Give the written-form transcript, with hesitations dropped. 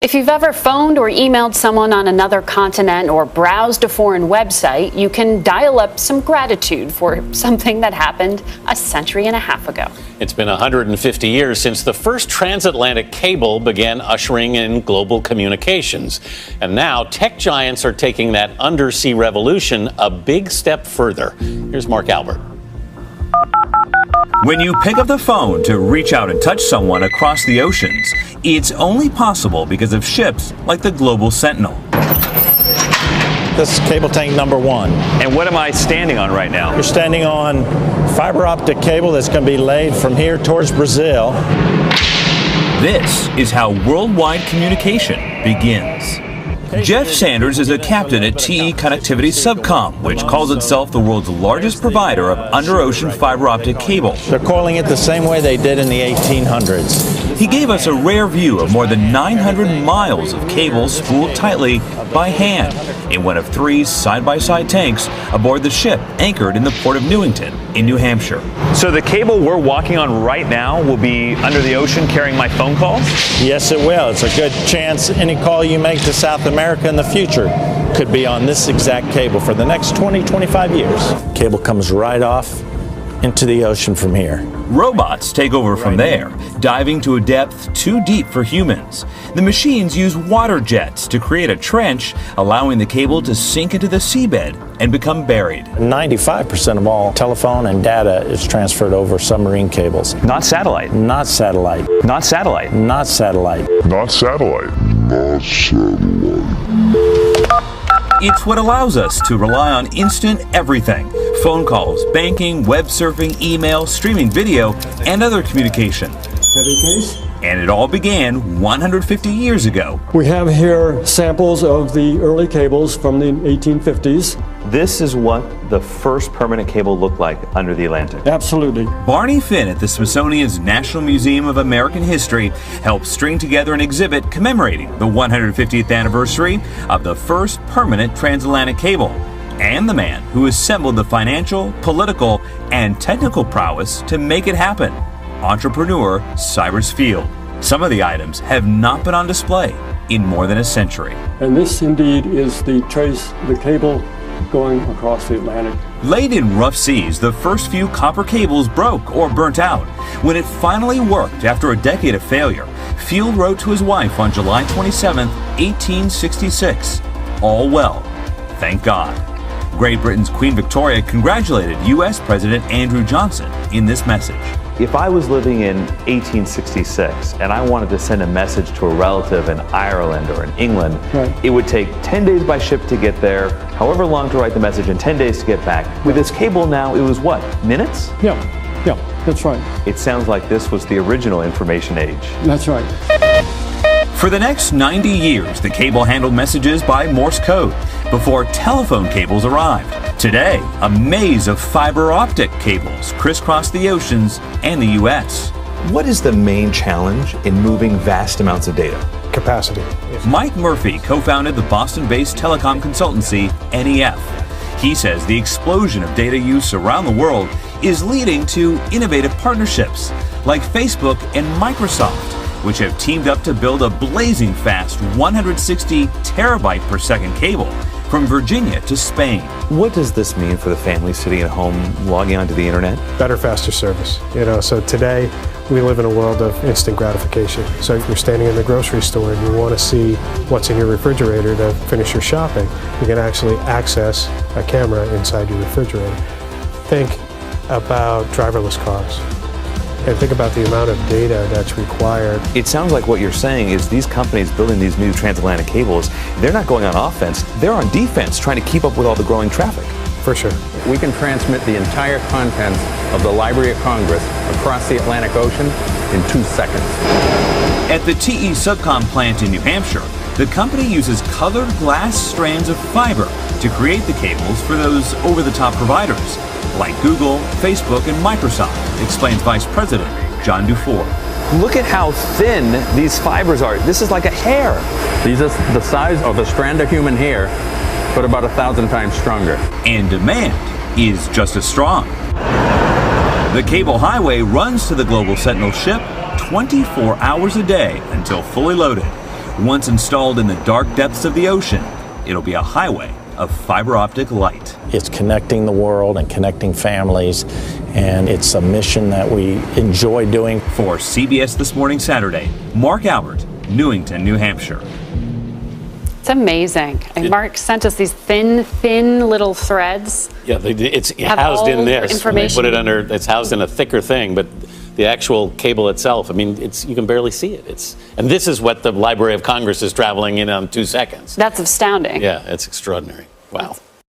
If you've ever phoned or emailed someone on another continent or browsed a foreign website, you can dial up some gratitude for something that happened a century and a half ago. It's been 150 years since the first transatlantic cable began ushering in global communications. And now tech giants are taking that undersea revolution a big step further. Here's Mark Albert. When you pick up the phone to reach out and touch someone across the oceans, it's only possible because of ships like the Global Sentinel. This is cable tank number 1. And what am I standing on right now? You're standing on fiber optic cable that's going to be laid from here towards Brazil. This is how worldwide communication begins. Jeff Sanders is a captain at TE Connectivity Subcom, which calls itself the world's largest provider of under-ocean fiber optic cable. They're coiling it the same way they did in the 1800s. He gave us a rare view of more than 900 miles of cable spooled tightly by hand in one of 3 side-by-side tanks aboard the ship anchored in the port of Newington in New Hampshire. So the cable we're walking on right now will be under the ocean carrying my phone calls? Yes, it will. It's a good chance any call you make to South America in the future could be on this exact cable for the next 20, 25 years. Cable comes right off into the ocean from here. Robots take over from there, diving to a depth too deep for humans. The machines use water jets to create a trench, allowing the cable to sink into the seabed and become buried. 95% of all telephone and data is transferred over submarine cables. Not satellite. Not satellite. Not satellite. Not satellite. Not satellite. Not satellite. It's what allows us to rely on instant everything. Phone calls, banking, web surfing, email, streaming video, and other communication. Heavy case. And it all began 150 years ago. We have here samples of the early cables from the 1850s. This is what the first permanent cable looked like under the Atlantic. Absolutely. Barney Finn at the Smithsonian's National Museum of American History helped string together an exhibit commemorating the 150th anniversary of the first permanent transatlantic cable, and the man who assembled the financial, political, and technical prowess to make it happen, entrepreneur Cyrus Field. Some of the items have not been on display in more than a century. And this indeed is the cable going across the Atlantic. Laid in rough seas, the first few copper cables broke or burnt out. When it finally worked after a decade of failure, Field wrote to his wife on July 27, 1866, "All well, thank God." Great Britain's Queen Victoria congratulated U.S. President Andrew Johnson in this message. If I was living in 1866 and I wanted to send a message to a relative in Ireland or in England, Right. It would take 10 days by ship to get there, however long to write the message, and 10 days to get back. With this cable now, it was what, minutes? Yeah, that's right. It sounds like this was the original information age. That's right. For the next 90 years, the cable handled messages by Morse code before telephone cables arrived. Today, a maze of fiber optic cables crisscross the oceans and the U.S. What is the main challenge in moving vast amounts of data? Capacity. Mike Murphy co-founded the Boston-based telecom consultancy NEF. He says the explosion of data use around the world is leading to innovative partnerships like Facebook and Microsoft, which have teamed up to build a blazing fast 160 terabyte per second cable from Virginia to Spain. What does this mean for the family sitting at home logging onto the internet? Better, faster service. So today we live in a world of instant gratification. So if you're standing in the grocery store and you want to see what's in your refrigerator to finish your shopping, you can actually access a camera inside your refrigerator. Think about driverless cars. And think about the amount of data that's required. It sounds like what you're saying is these companies building these new transatlantic cables, they're not going on offense, they're on defense, trying to keep up with all the growing traffic. For sure. We can transmit the entire contents of the Library of Congress across the Atlantic Ocean in 2 seconds. At the TE Subcom plant in New Hampshire, the company uses colored glass strands of fiber to create the cables for those over-the-top providers, like Google, Facebook, and Microsoft, explains Vice President John Dufour. Look at how thin these fibers are. This is like a hair. These are the size of a strand of human hair, but about 1,000 times stronger. And demand is just as strong. The cable highway runs to the Global Sentinel ship 24 hours a day until fully loaded. Once installed in the dark depths of the ocean, it'll be a highway of fiber optic light. It's connecting the world and connecting families, and it's a mission that we enjoy doing. For CBS This Morning Saturday, Mark Albert, Newington, New Hampshire. It's amazing. And Mark sent us these thin little threads. Yeah, it's Have housed all in your this. information. They put it under, it's housed in a thicker thing, but the actual cable itself, I mean, you can barely see it. And this is what the Library of Congress is traveling in 2 seconds. That's astounding. Yeah, it's extraordinary. Wow.